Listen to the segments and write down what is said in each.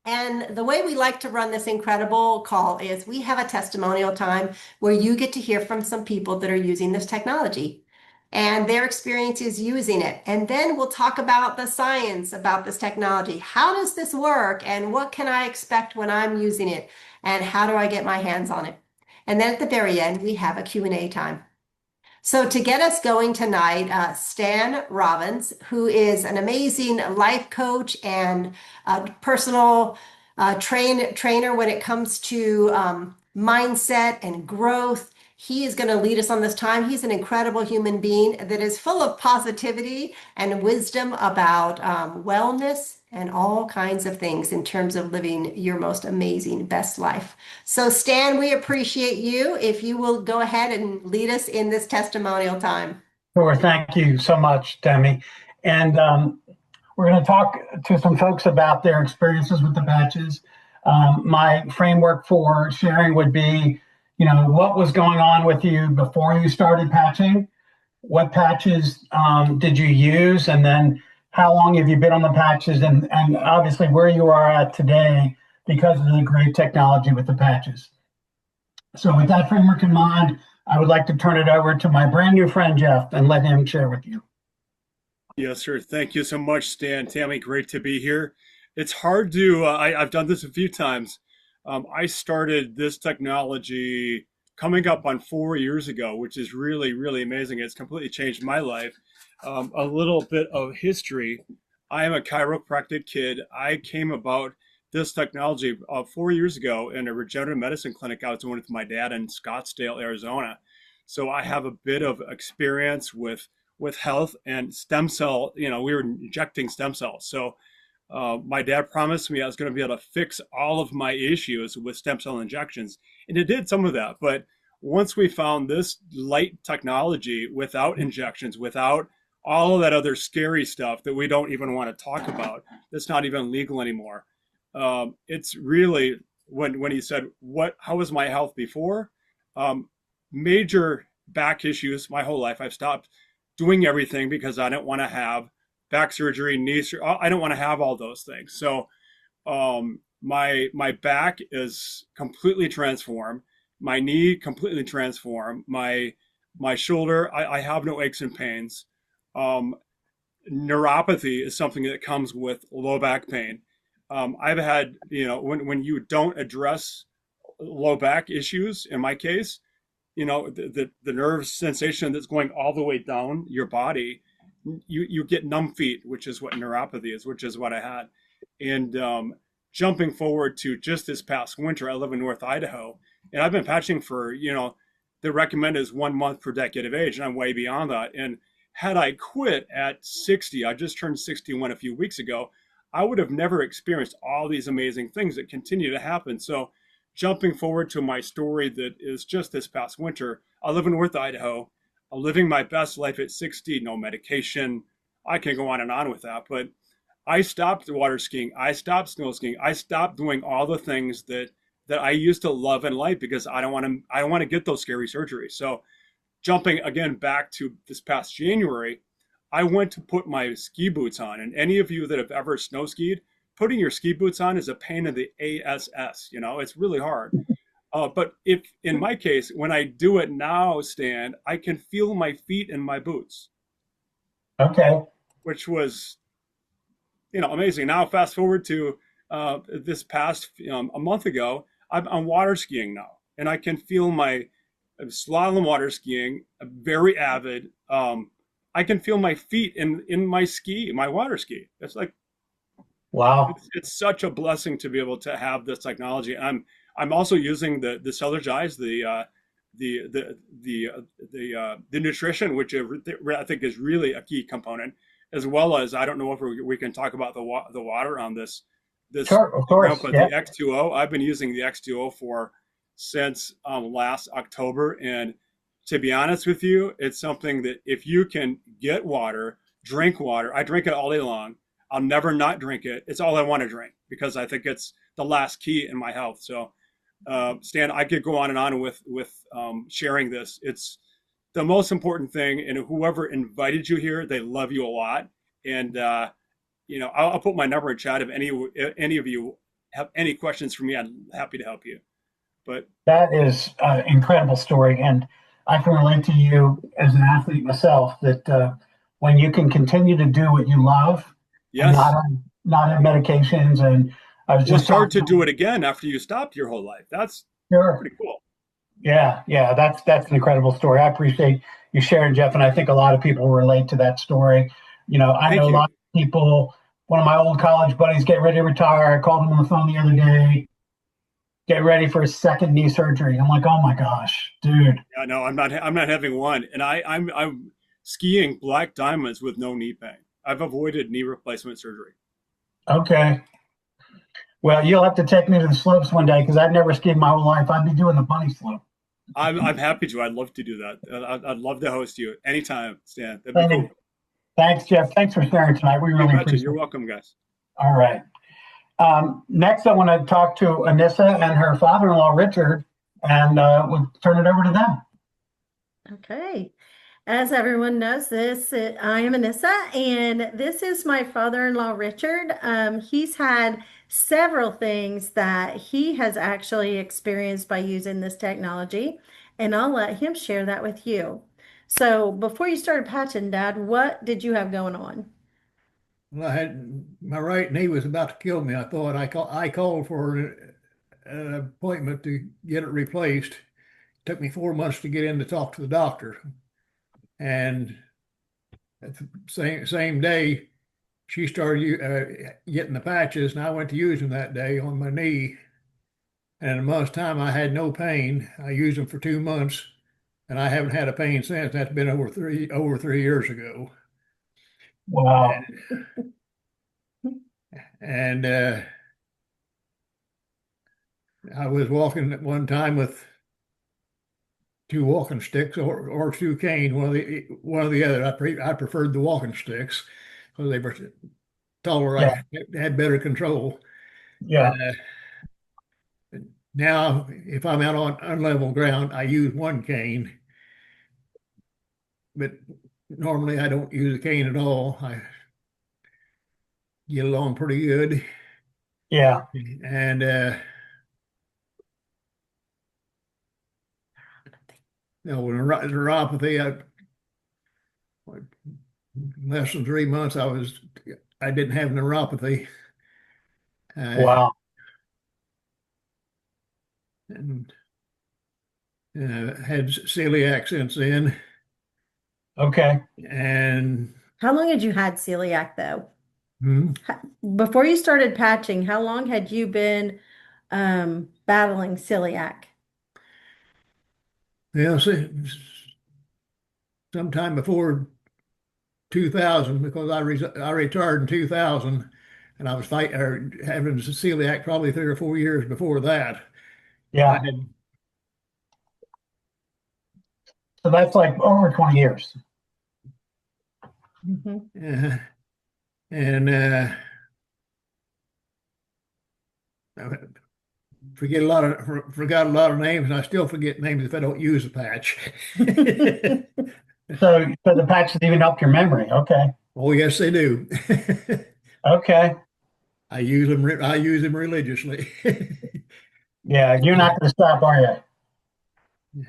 And the way we like to run this incredible call is we have a testimonial time where you get to hear from some people that are using this technology and their experiences using it. And then we'll talk about the science about this technology. How does this work? And what can I expect when I'm using it? And how do I get my hands on it? And then at the very end, we have a Q&A time. So to get us going tonight, Stan Robbins, who is an amazing life coach and personal trainer when it comes to mindset and growth. He is going to lead us on this time. He's an incredible human being that is full of positivity and wisdom about wellness and all kinds of things in terms of living your most amazing, best life. So, Stan, we appreciate you. If you will go ahead and lead us in this testimonial time. Sure. Thank you so much, Demi. And we're going to talk to some folks about their experiences with the patches. My framework for sharing would be, what was going on with you before you started patching? What patches did you use? And then how long have you been on the patches? And obviously where you are at today because of the great technology with the patches. So with that framework in mind, I would like to turn it over to my brand new friend, Jeff, and let him share with you. Yes, sir. Thank you so much, Stan. Tammy, great to be here. It's hard to, I've done this a few times. I started this technology coming up on 4 years ago, which is really, really amazing. It's completely changed my life. A little bit of history. I am a chiropractic kid. I came about this technology 4 years ago in a regenerative medicine clinic I was doing with my dad in Scottsdale, Arizona. So I have a bit of experience with health and stem cell. We were injecting stem cells. So my dad promised me I was going to be able to fix all of my issues with stem cell injections. And it did some of that. But once we found this light technology without injections, without all of that other scary stuff that we don't even want to talk about, that's not even legal anymore. It's really, when he said, how was my health before? Major back issues my whole life. I've stopped doing everything because I don't want to have back surgery, knee surgery. I don't want to have all those things. So my back is completely transformed. My knee completely transformed. My shoulder, I have no aches and pains. Neuropathy is something that comes with low back pain. I've had, when you don't address low back issues, in my case, the nerve sensation that's going all the way down your body, you get numb feet, which is what neuropathy is, which is what I had. And jumping forward to just this past winter, I live in North Idaho, and I've been patching for, the recommended is 1 month per decade of age, and I'm way beyond that. And had I quit at 60, I just turned 61 a few weeks ago, I would have never experienced all these amazing things that continue to happen. So jumping forward to my story that is just this past winter, I live in North Idaho. I'm living my best life at 60, no medication. I can go on and on with that, but I stopped water skiing. I stopped snow skiing. I stopped doing all the things that I used to love and like because I don't want to get those scary surgeries. So jumping again back to this past January, I went to put my ski boots on. And any of you that have ever snow skied, putting your ski boots on is a pain in the ass. It's really hard. But if in my case, when I do it now, Stan, I can feel my feet in my boots. Okay. Which was, amazing. Now fast forward to this past a month ago, I'm water skiing now, and I can feel my slalom water skiing. I'm very avid. I can feel my feet in my water ski. It's like, wow, it's such a blessing to be able to have this technology. I'm also using the Celergize, the nutrition, which I think is really a key component, as well as, I don't know if we can talk about the water on this. Sure, of course. But yeah. The X2O, I've been using the X2O since last October, and to be honest with you, it's something that if you can get water, drink water. I drink it all day long. I'll never not drink it. It's all I want to drink because I think it's the last key in my health. So, Stan, I could go on and on with sharing this. It's the most important thing, and whoever invited you here, they love you a lot. And I'll put my number in chat if any of you have any questions for me, I'm happy to help you. But That is an incredible story. And I can relate to you as an athlete myself that when you can continue to do what you love and yes, not have medications. And I was well, it's just hard talking to to do it again after you stopped your whole life. That's sure. pretty cool. Yeah, yeah, that's an incredible story. I appreciate you sharing, Jeff, and I think a lot of people relate to that story. You know, I know Thank a you. lot of people. One of my old college buddies getting ready to retire. I called him on the phone the other day, getting ready for his second knee surgery. I'm like, oh my gosh, dude. Yeah, no, I'm not having one, and I'm skiing black diamonds with no knee pain. I've avoided knee replacement surgery. Okay, well, you'll have to take me to the slopes one day because I've never skied my whole life. I'd be doing the bunny slope. I'm happy to. I'd love to do that. I'd love to host you anytime, Stan. That'd be Thank- cool. Thanks, Jeff. Thanks for sharing tonight. We You really betcha. appreciate You're it. welcome, guys. All right. Next, I want to talk to Anissa and her father-in-law, Richard, and we'll turn it over to them. Okay. As everyone knows, I am Anissa, and this is my father-in-law, Richard. He's had several things that he has actually experienced by using this technology, and I'll let him share that with you. So before you started patching, Dad, what did you have going on? Well, I had my right knee was about to kill me. I called for an appointment to get it replaced. Took me 4 months to get in to talk to the doctor, and at the same day, she started getting the patches, and I went to use them that day on my knee. And in a month's time, I had no pain. I used them for 2 months, and I haven't had a pain since. That's been over 3 years ago. Wow. And I was walking at one time with two walking sticks or two cane, one or the other. I preferred the walking sticks because they were taller. Yeah. I had better control. Yeah. Now, if I'm out on unlevel ground, I use one cane, but normally I don't use a cane at all. I get along pretty good, Yeah. and with neuropathy, less than 3 months, I didn't have neuropathy. Wow. And had celiac since then. Okay. And How long had you had celiac though? hmm, Before you started patching, how long had you been battling celiac? yeah, sometime before 2000, because I retired in 2000, and I was having celiac probably 3 or 4 years before that. I Yeah. had So that's like over 20 years. Mhm. and I forgot a lot of names, and I still forget names if I don't use a patch. So the patches even help your memory. Okay. Oh, yes, they do. Okay. I use them. I use them religiously. Yeah. You're not going to stop, are you?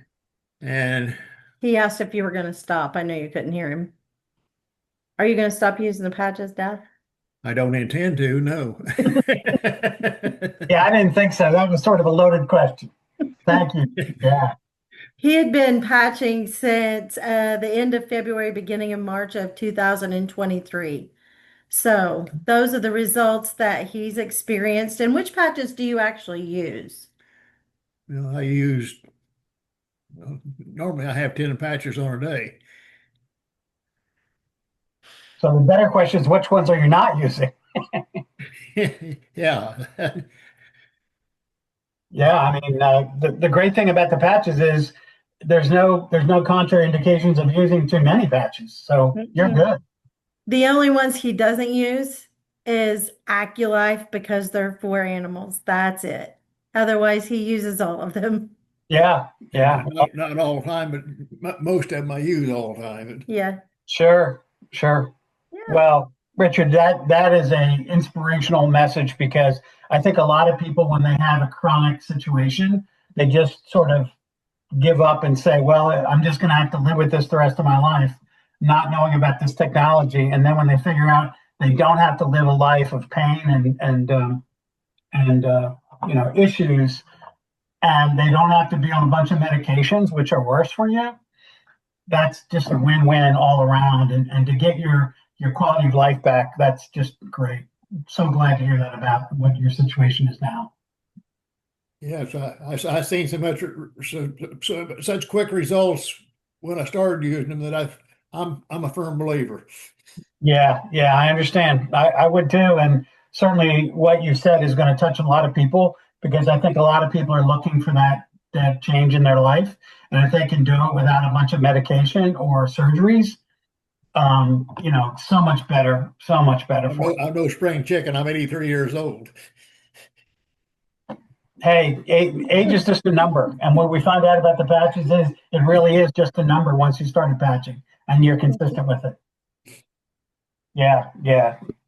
And He asked if you were going to stop. I know you couldn't hear him. Are you going to stop using the patches, Dad? I don't intend to, no. Yeah. I didn't think so. That was sort of a loaded question. Thank you. Yeah. He had been patching since the end of February, beginning of March of 2023. So those are the results that he's experienced. And which patches do you actually use? Well, normally I have 10 patches on a day. So the better question is which ones are you not using? Yeah. Yeah. I mean, the great thing about the patches is there's no contraindications of using too many patches. So you're good. The only ones he doesn't use is AccuLife because they're for animals. That's it. Otherwise, he uses all of them. Yeah. Yeah. Not all the time, but most of them I use all the time. Yeah. Sure. Sure. Yeah. Well, Richard, that is a inspirational message, because I think a lot of people, when they have a chronic situation, they just sort of give up and say, well, I'm just going to have to live with this the rest of my life, not knowing about this technology. And then when they figure out they don't have to live a life of pain and issues, and they don't have to be on a bunch of medications, which are worse for you, that's just a win-win all around. And to get your quality of life back, that's just great. So glad to hear that about what your situation is now. Yes, I seen such quick results when I started using them that I'm a firm believer. Yeah, I understand. I would too. And certainly what you said is going to touch a lot of people, because I think a lot of people are looking for that change in their life. And if they can do it without a bunch of medication or surgeries, so much better for I'm no spring chicken. I'm 83 years old. Hey, age is just a number. And what we find out about the patches is it really is just a number once you started patching and you're consistent with it. Yeah,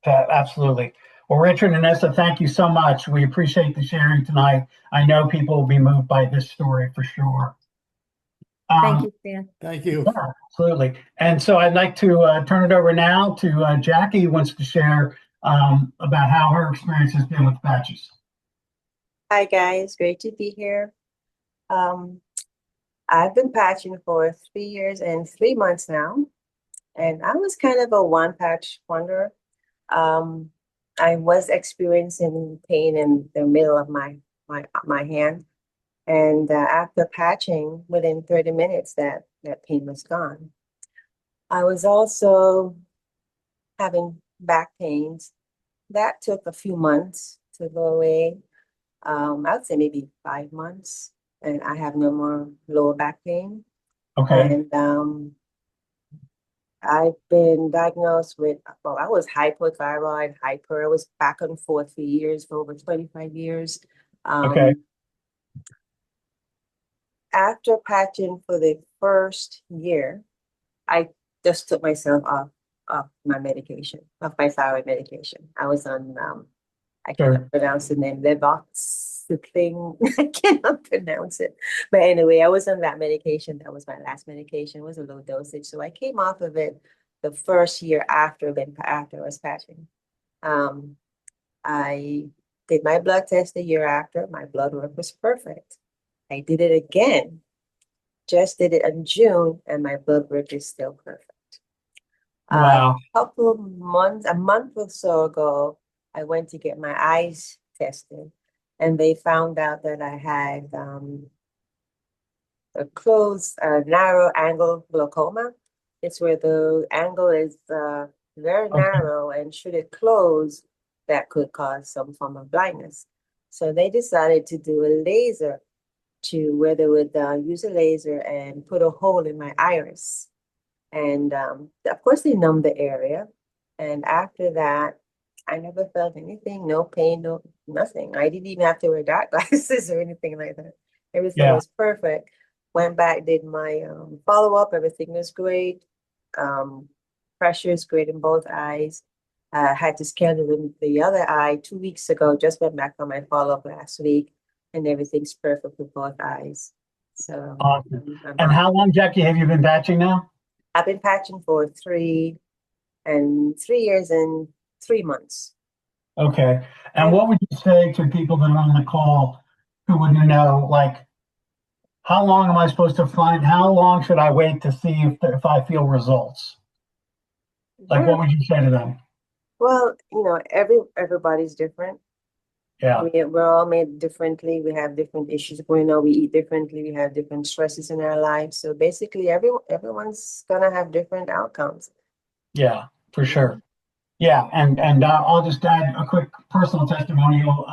absolutely. Well, Richard and Nessa, thank you so much. We appreciate the sharing tonight. I know people will be moved by this story for sure. Thank you, Stan. Thank you. Yeah, absolutely. And so I'd like to turn it over now to Jackie, who wants to share about how her experience has been with patches. Hi guys, great to be here. I've been patching for 3 years and 3 months now, and I was kind of a one patch wonder. I was experiencing pain in the middle of my hand, and after patching, within 30 minutes, that pain was gone. I was also having back pains. That took a few months to go away. I'd say maybe 5 months, and I have no more lower back pain. Okay. And I've been diagnosed with, I was hypothyroid, hyper. I was back and forth for years, for over 25 years. Okay. After patching for the first year, I just took myself off my medication, off my thyroid medication. I was on I cannot pronounce the name, Levoxything. I cannot pronounce it. But anyway, I was on that medication. That was my last medication. It was a low dosage. So I came off of it the first year after I was patching. I did my blood test the year after. My blood work was perfect. I did it again. Just did it in June, and my blood work is still perfect. Wow. A month or so ago, I went to get my eyes tested, and they found out that I had a closed, narrow angle glaucoma. It's where the angle is very narrow, and should it close, that could cause some form of blindness. So they decided to do a laser, where they would use a laser and put a hole in my iris. And of course, they numbed the area. And after that, I never felt anything, no pain, no nothing. I didn't even have to wear dark glasses or anything like that. Everything was perfect. Went back, did my follow-up. Everything was great. Pressure is great in both eyes. Had to scan the other eye 2 weeks ago. Just went back on my follow-up last week, and everything's perfect with both eyes. So awesome. And how long, Jackie, have you been patching now? I've been patching for 3 years and 3 months. Okay. And what would you say to people that are on the call who would know, like, how long am I supposed to how long should I wait to see if I feel results? Like, what would you say to them? Well, everybody's different. Yeah. We're all made differently. We have different issues going on. We eat differently. We have different stresses in our lives. So basically, everyone's gonna have different outcomes. Yeah, for sure. Yeah, and I'll just add a quick personal testimonial.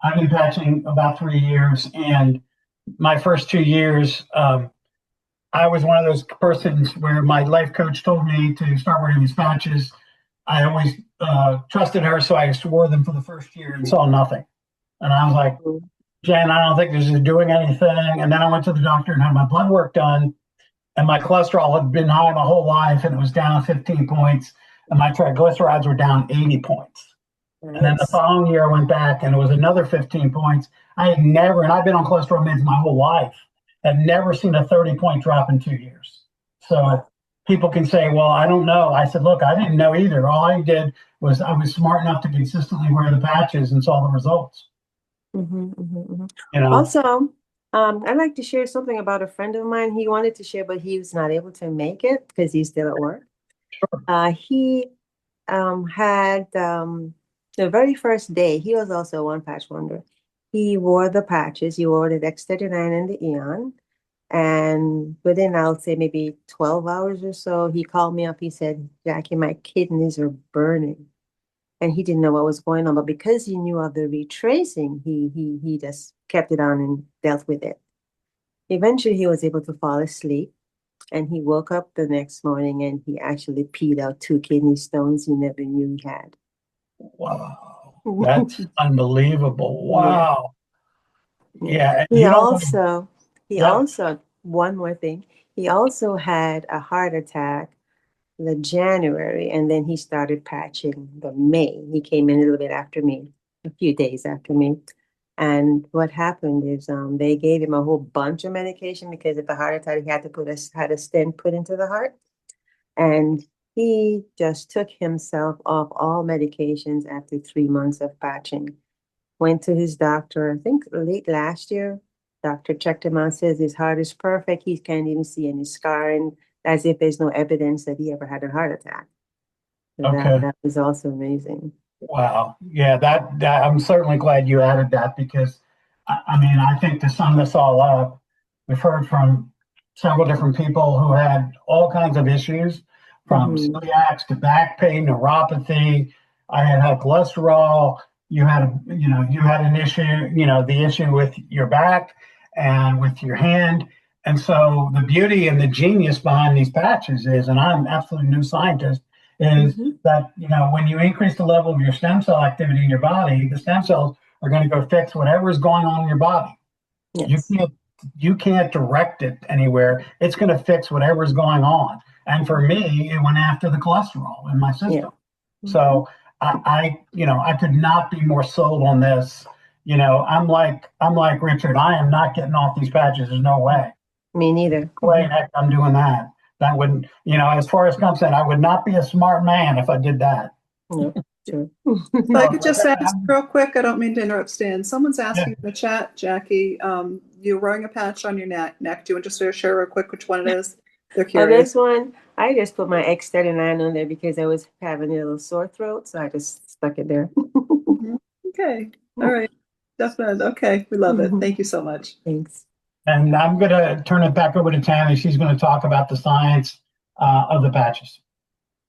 I've been patching about 3 years, and my first 2 years, I was one of those persons where my life coach told me to start wearing these patches. I always trusted her, so I wore them for the first year and saw nothing. And I was like, Jen, I don't think this is doing anything. And then I went to the doctor and had my blood work done, and my cholesterol had been high my whole life, and it was down 15 points. and my triglycerides were down 80 points. And then the Nice. following year I went back and it was another 15 points. I had never, and I've been on cholesterol meds my whole life, have never seen a 30-point drop in 2 years. So people can say, well, I don't know. I said, look, I didn't know either. All I did was I was smart enough to consistently wear the patches and saw the results. You know, Also, I'd like to share something about a friend of mine. He wanted to share, but he was not able to make it because he's still at work. He had the very first day, he was also a one patch wonder. He wore the patches, he wore the X39 and the Eon. And within, I would say, maybe 12 hours or so, he called me up. He said, Jackie, my kidneys are burning. And he didn't know what was going on. But because he knew of the retracing, he just kept it on and dealt with it. Eventually, he was able to fall asleep. And he woke up the next morning and he actually peed out 2 kidney stones he never knew he had. wow, that's unbelievable. Wow. Yeah. He You don't, also, yeah. one more thing, he also had a heart attack the January, and then he started patching the May. He came in a little bit after me, a few days after me. And what happened is they gave him a whole bunch of medication because of the heart attack. He had to had a stent put into the heart. And he just took himself off all medications after 3 months of patching. Went to his doctor, I think late last year. Doctor checked him out, says his heart is perfect. He can't even see any scarring, as if there's no evidence that he ever had a heart attack. So Okay. that was also amazing. Wow. Yeah, that I'm certainly glad you added that because I mean, I think to sum this all up, we've heard from several different people who had all kinds of issues from Mhm. celiacs to back pain, neuropathy. I had cholesterol. You had, you had an issue, the issue with your back and with your hand. And so the beauty and the genius behind these patches is, and I'm absolutely new scientist, is Mhm. that when you increase the level of your stem cell activity in your body, the stem cells are going to go fix whatever is going on in your body. Yes. You can't direct it anywhere. It's going to fix whatever is going on. And for me, it went after the cholesterol in my system. Yeah. So I could not be more sold on this. I'm like Richard. I am not getting off these patches. There's no way. Me neither. Way in heck I'm doing that. That wouldn't, as far as I'm concerned, I would not be a smart man if I did that. No, sure. If I could just ask real quick, I don't mean to interrupt Stan. Someone's asking in the chat, Jackie, you're wearing a patch on your neck. Do you want to just share real quick which one it is? They're curious. This one, I just put my X39 on there because I was having a little sore throat, so I just stuck it there. Okay. All right. Definitely. Okay. We love it. Thank you so much. Thanks. And I'm going to turn it back over to Tammy. She's going to talk about the science of the patches.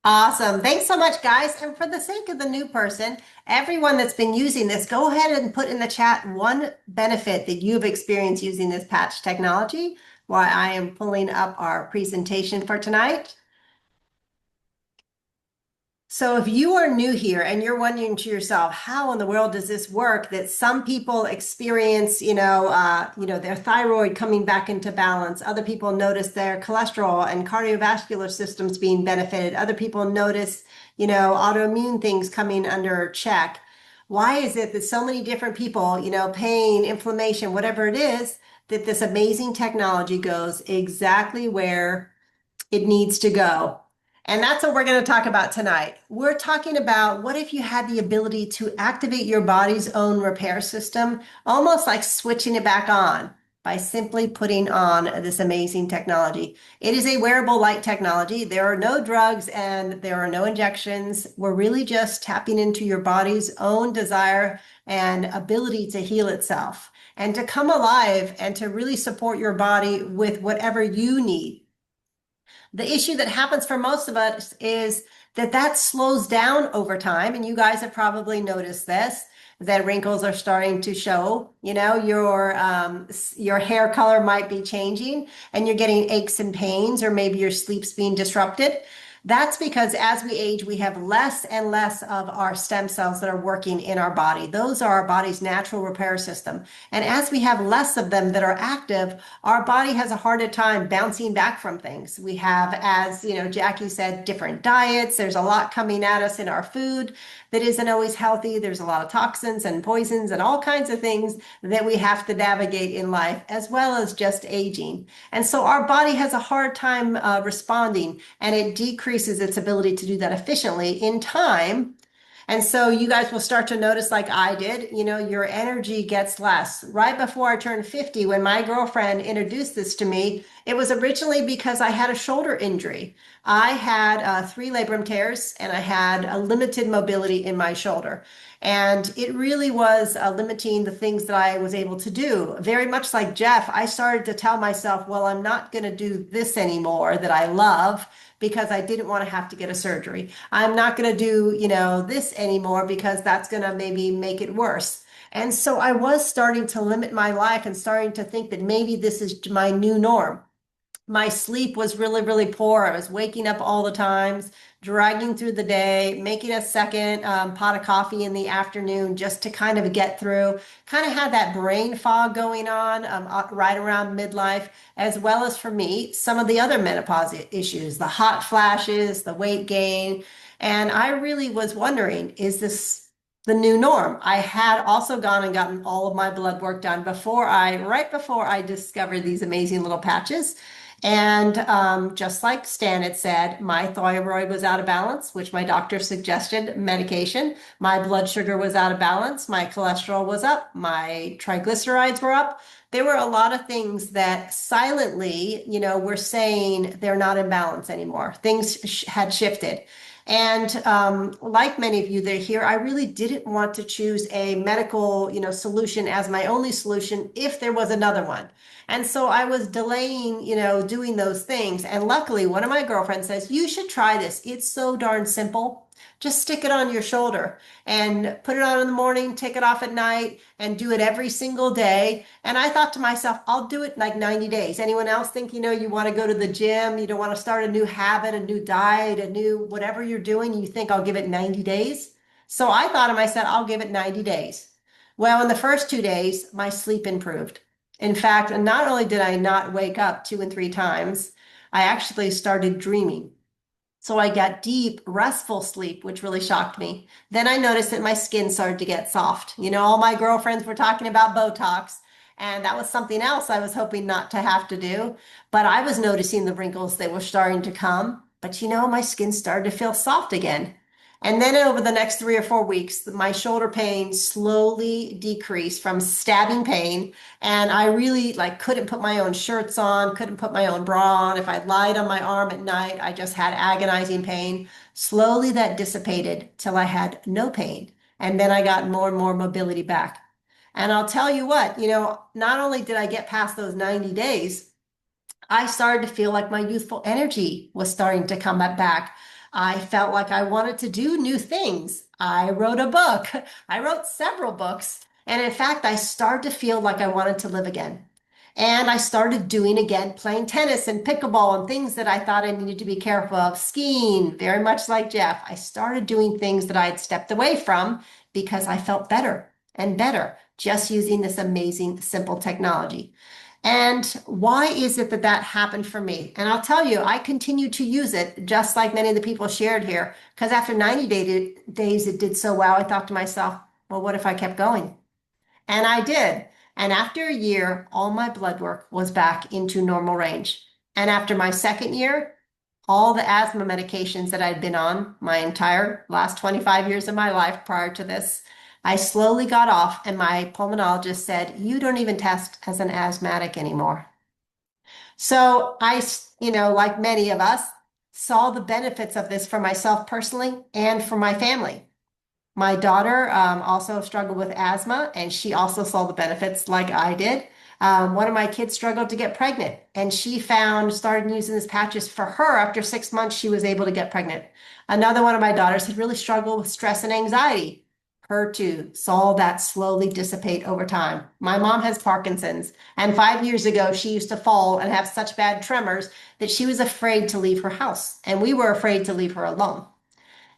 Awesome. Thanks so much, guys. And for the sake of the new person, everyone that's been using this, go ahead and put in the chat one benefit that you've experienced using this patch technology while I am pulling up our presentation for tonight. So if you are new here and you're wondering to yourself, how in the world does this work? That some people experience, their thyroid coming back into balance. Other people notice their cholesterol and cardiovascular systems being benefited. Other people notice, autoimmune things coming under check. Why is it that so many different people, pain, inflammation, whatever it is, that this amazing technology goes exactly where it needs to go? And that's what we're going to talk about tonight. We're talking about what if you had the ability to activate your body's own repair system, almost like switching it back on by simply putting on this amazing technology. It is a wearable light technology. There are no drugs and there are no injections. We're really just tapping into your body's own desire and ability to heal itself and to come alive and to really support your body with whatever you need. The issue that happens for most of us is that slows down over time. And you guys have probably noticed this, that wrinkles are starting to show, your hair color might be changing and you're getting aches and pains, or maybe your sleep's being disrupted. That's because as we age, we have less and less of our stem cells that are working in our body. Those are our body's natural repair system. And as we have less of them that are active, our body has a harder time bouncing back from things. We have, as you know, Jackie said, different diets. There's a lot coming at us in our food that isn't always healthy. There's a lot of toxins and poisons and all kinds of things that we have to navigate in life, as well as just aging. And so our body has a hard time responding, and it decreases its ability to do that efficiently in time. And so you guys will start to notice, like I did, you know, your energy gets less. Right before I turned 50, when my girlfriend introduced this to me, it was originally because I had a shoulder injury. I had 3 labrum tears and I had a limited mobility in my shoulder. And it really was limiting the things that I was able to do. Very much like Jeff, I started to tell myself, well, I'm not going to do this anymore that I love, because I didn't want to have to get a surgery. I'm not going to do, you know, this anymore because that's going to maybe make it worse. And so I was starting to limit my life and starting to think that maybe this is my new norm. My sleep was really, really poor. I was waking up all the times, dragging through the day, making a second pot of coffee in the afternoon just to kind of get through. Kind of had that brain fog going on right around midlife, as well as for me, some of the other menopause issues, the hot flashes, the weight gain. And I really was wondering, is this the new norm? I had also gone and gotten all of my blood work done right before I discovered these amazing little patches. And just like Stan had said, my thyroid was out of balance, which my doctor suggested medication. My blood sugar was out of balance. My cholesterol was up. My triglycerides were up. There were a lot of things that silently, you know, were saying they're not in balance anymore. Things had shifted. And like many of you that are here, I really didn't want to choose a medical, you know, solution as my only solution if there was another one. And so I was delaying, you know, doing those things. And luckily, one of my girlfriends says, you should try this. It's so darn simple. Just stick it on your shoulder and put it on in the morning, take it off at night, and do it every single day. And I thought to myself, I'll do it in like 90 days. Anyone else think, you know, you want to go to the gym, you don't want to start a new habit, a new diet, a new whatever you're doing, you think I'll give it 90 days? So I thought to myself, I'll give it 90 days. Well, in the first 2 days, my sleep improved. In fact, not only did I not wake up 2 and 3 times, I actually started dreaming. So I got deep, restful sleep, which really shocked me. Then I noticed that my skin started to get soft. You know, all my girlfriends were talking about Botox, and that was something else I was hoping not to have to do. But I was noticing the wrinkles that were starting to come. But you know, my skin started to feel soft again. And then over the next 3 or 4 weeks, my shoulder pain slowly decreased from stabbing pain. And I really couldn't put my own shirts on, couldn't put my own bra on. If I lied on my arm at night, I just had agonizing pain. Slowly that dissipated till I had no pain. And then I got more and more mobility back. And I'll tell you what, you know, not only did I get past those 90 days, I started to feel like my youthful energy was starting to come back. I felt like I wanted to do new things. I wrote a book. I wrote several books. And in fact, I started to feel like I wanted to live again. And I started doing again, playing tennis and pickleball and things that I thought I needed to be careful of. Skiing, very much like Jeff. I started doing things that I had stepped away from because I felt better and better just using this amazing, simple technology. And why is it that that happened for me? And I'll tell you, I continue to use it just like many of the people shared here, because after 90 days, it did so well. I thought to myself, well, what if I kept going? And I did. And after a year, all my blood work was back into normal range. And after my second year, all the asthma medications that I'd been on my entire last 25 years of my life prior to this, I slowly got off, and my pulmonologist said, you don't even test as an asthmatic anymore. So I, you know, like many of us, saw the benefits of this for myself personally and for my family. My daughter also struggled with asthma, and she also saw the benefits like I did. One of my kids struggled to get pregnant, and she started using these patches for her. After 6 months, she was able to get pregnant. Another one of my daughters had really struggled with stress and anxiety. her too saw that slowly dissipate over time. My mom has Parkinson's, and 5 years ago, she used to fall and have such bad tremors that she was afraid to leave her house, and we were afraid to leave her alone.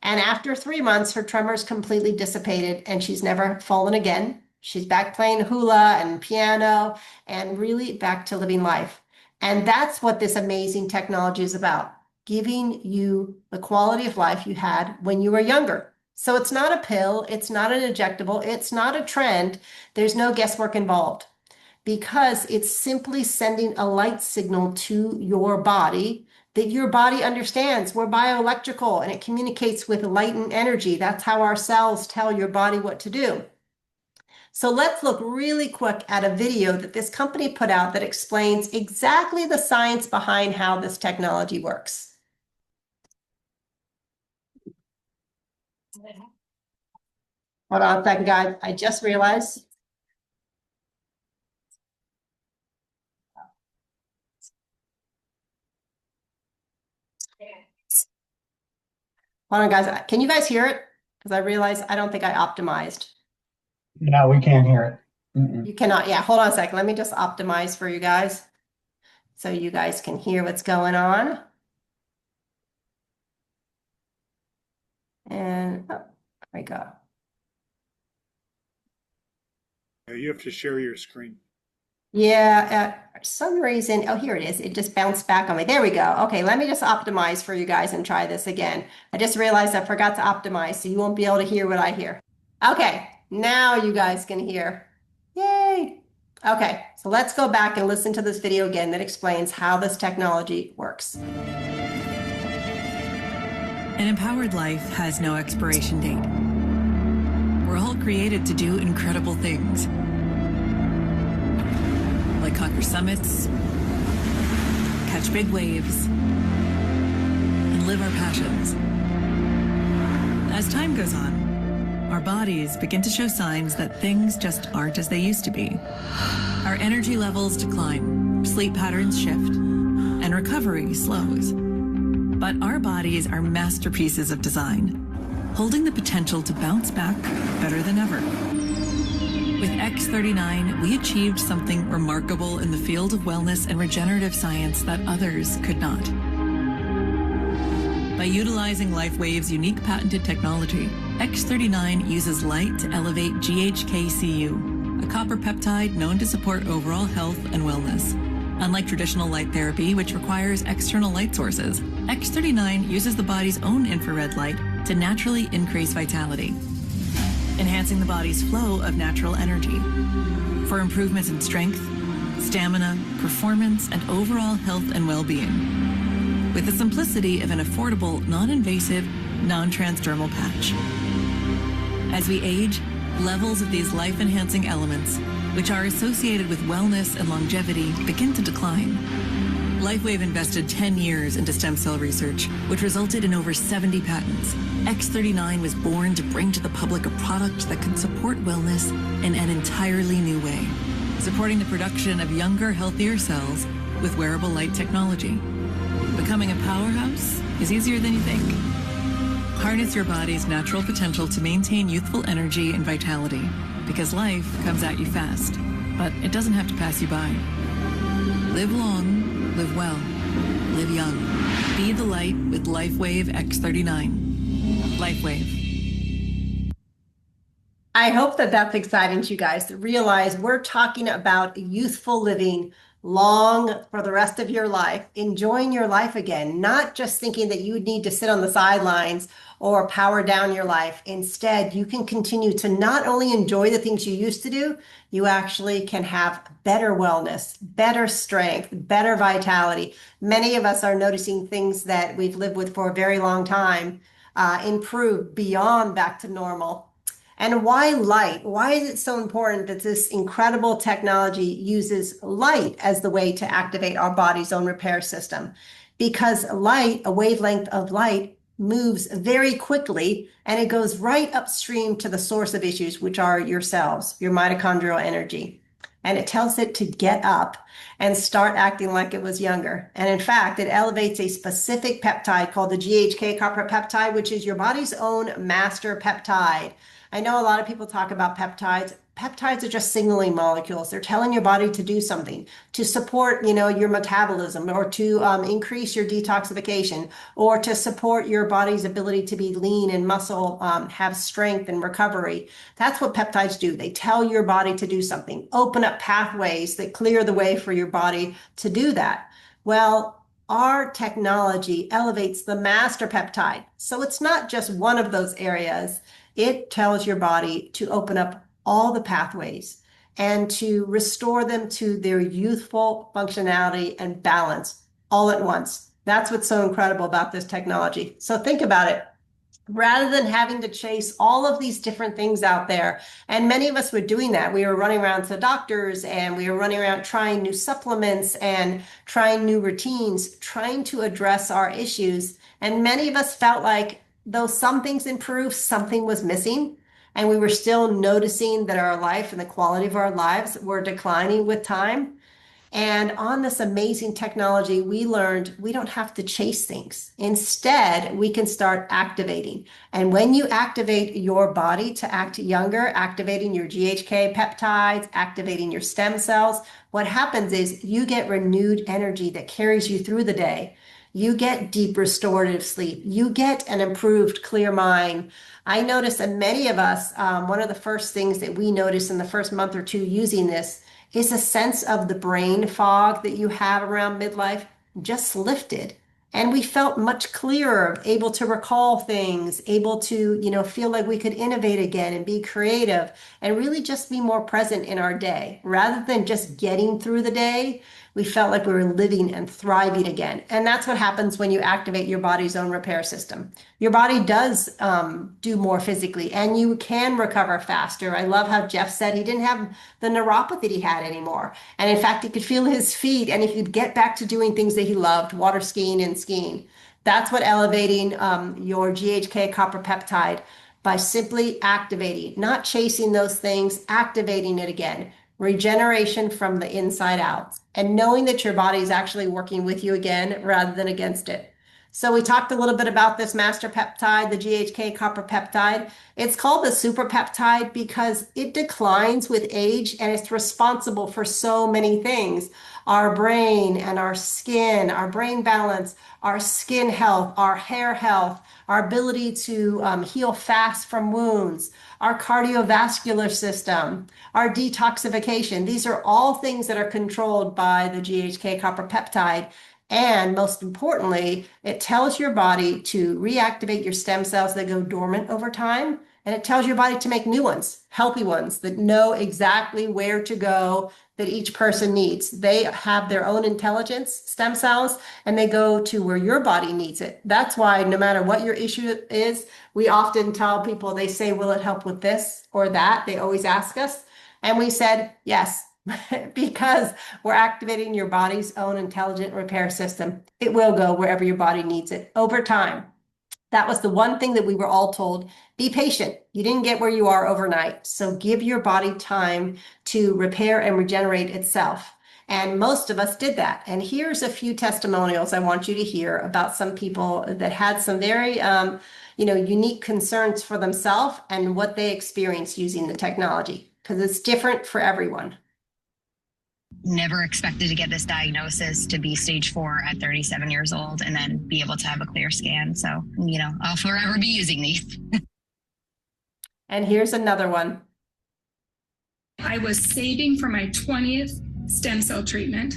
And after 3 months, her tremors completely dissipated, and she's never fallen again. She's back playing hula and piano and really back to living life. And that's what this amazing technology is about, giving you the quality of life you had when you were younger. So it's not a pill, it's not an injectable, it's not a trend. There's no guesswork involved because it's simply sending a light signal to your body that your body understands. We're bioelectrical and it communicates with light and energy. That's how our cells tell your body what to do. So let's look really quick at a video that this company put out that explains exactly the science behind how this technology works. Hold on a second, guys. I just realized. Hold on, guys. Can you guys hear it? Because I realized I don't think I optimized. No, we can't hear it. Mm-mm. You cannot. Yeah, hold on a second. Let me just optimize for you guys so you guys can hear what's going on. And oh, there we go. You have to share your screen. Yeah, for some reason, oh, here it is. It just bounced back on me. There we go. Okay, let me just optimize for you guys and try this again. I just realized I forgot to optimize, so you won't be able to hear what I hear. Okay, now you guys can hear. Yay! Okay, so let's go back and listen to this video again that explains how this technology works. An empowered life has no expiration date. We're all created to do incredible things, like conquer summits, catch big waves, and live our passions. As time goes on, our bodies begin to show signs that things just aren't as they used to be. Our energy levels decline, sleep patterns shift, and recovery slows. But our bodies are masterpieces of design, holding the potential to bounce back better than ever. With X39, we achieved something remarkable in the field of wellness and regenerative science that others could not. By utilizing LifeWave's unique patented technology, X39 uses light to elevate GHK-Cu, a copper peptide known to support overall health and wellness. Unlike traditional light therapy, which requires external light sources, X39 uses the body's own infrared light to naturally increase vitality, enhancing the body's flow of natural energy for improvements in strength, stamina, performance, and overall health and well-being, with the simplicity of an affordable, non-invasive, non-transdermal patch. As we age, levels of these life-enhancing elements, which are associated with wellness and longevity, begin to decline. LifeWave invested 10 years into stem cell research, which resulted in over 70 patents. X39 was born to bring to the public a product that can support wellness in an entirely new way, supporting the production of younger, healthier cells with wearable light technology. Becoming a powerhouse is easier than you think. Harness your body's natural potential to maintain youthful energy and vitality, because life comes at you fast, but it doesn't have to pass you by. Live long, live well, live young. Be the light with LifeWave X39. LifeWave. I hope that that's exciting to you guys to realize we're talking about youthful living long for the rest of your life, enjoying your life again, not just thinking that you need to sit on the sidelines or power down your life. Instead, you can continue to not only enjoy the things you used to do, you actually can have better wellness, better strength, better vitality. Many of us are noticing things that we've lived with for a very long time improve beyond back to normal. And why light? Why is it so important that this incredible technology uses light as the way to activate our body's own repair system? Because light, a wavelength of light, moves very quickly and it goes right upstream to the source of issues, which are your cells, your mitochondrial energy. And it tells it to get up and start acting like it was younger. And in fact, it elevates a specific peptide called the GHK copper peptide, which is your body's own master peptide. I know a lot of people talk about peptides. Peptides are just signaling molecules. They're telling your body to do something to support, your metabolism, or to increase your detoxification, or to support your body's ability to be lean and muscle, have strength and recovery. That's what peptides do. They tell your body to do something, open up pathways that clear the way for your body to do that. Well, our technology elevates the master peptide. So it's not just one of those areas. It tells your body to open up all the pathways and to restore them to their youthful functionality and balance all at once. That's what's so incredible about this technology. So think about it. Rather than having to chase all of these different things out there, and many of us were doing that. We were running around to doctors, and we were running around trying new supplements and trying new routines, trying to address our issues. And many of us felt like though some things improved, something was missing. And we were still noticing that our life and the quality of our lives were declining with time. And on this amazing technology, we learned we don't have to chase things. Instead, we can start activating. And when you activate your body to act younger, activating your GHK peptides, activating your stem cells, what happens is you get renewed energy that carries you through the day. You get deep restorative sleep. You get an improved clear mind. I noticed, and many of us, one of the first things that we noticed in the first month or two using this is a sense of the brain fog that you have around midlife just lifted. And we felt much clearer, able to recall things, able to, feel like we could innovate again and be creative and really just be more present in our day. Rather than just getting through the day, we felt like we were living and thriving again. And that's what happens when you activate your body's own repair system. Your body does do more physically, and you can recover faster. I love how Jeff said he didn't have the neuropathy he had anymore. And in fact, he could feel his feet, and he could get back to doing things that he loved, water skiing and skiing. That's what elevating your GHK copper peptide, by simply activating, not chasing those things, activating it again. Regeneration from the inside out, and knowing that your body is actually working with you again rather than against it. So we talked a little bit about this master peptide, the GHK copper peptide. It's called the super peptide because it declines with age, and it's responsible for so many things. Our brain and our skin, our brain balance, our skin health, our hair health, our ability to heal fast from wounds, our cardiovascular system, our detoxification. These are all things that are controlled by the GHK copper peptide. And most importantly, it tells your body to reactivate your stem cells that go dormant over time. And it tells your body to make new ones, healthy ones that know exactly where to go, that each person needs. They have their own intelligence, stem cells, and they go to where your body needs it. That's why no matter what your issue is, we often tell people, they say, will it help with this or that? They always ask us. And we said, yes, because we're activating your body's own intelligent repair system. It will go wherever your body needs it over time. That was the one thing that we were all told. Be patient. You didn't get where you are overnight. So give your body time to repair and regenerate itself. And most of us did that. And here's a few testimonials I want you to hear about some people that had some very unique concerns for themselves and what they experienced using the technology, because it's different for everyone. Never expected to get this diagnosis, to be stage 4 at 37 years old, and then be able to have a clear scan. So, I'll forever be using these. And here's another one. I was saving for my 20th stem cell treatment,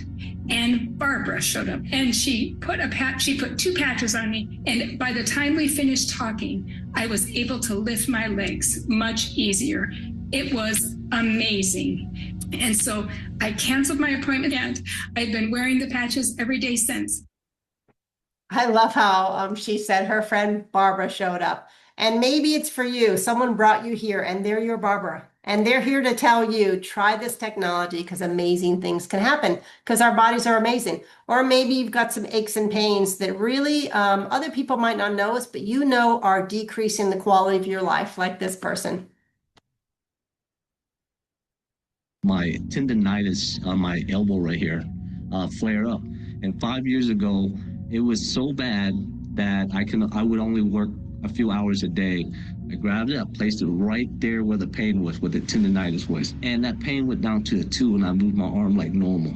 and Barbara showed up, and she put 2 patches on me. And by the time we finished talking, I was able to lift my legs much easier. It was amazing. And so I canceled my appointment, and I've been wearing the patches every day since. I love how she said her friend Barbara showed up. And maybe it's for you. Someone brought you here, and they're your Barbara. And they're here to tell you, try this technology because amazing things can happen, because our bodies are amazing. Or maybe you've got some aches and pains that really other people might not notice, but are decreasing the quality of your life, like this person. My tendonitis on my elbow right here flared up, and 5 years ago it was so bad that I would only work a few hours a day. I grabbed it, I placed it right there where the pain was, where the tendonitis was. And that pain went down to a 2 and I moved my arm like normal.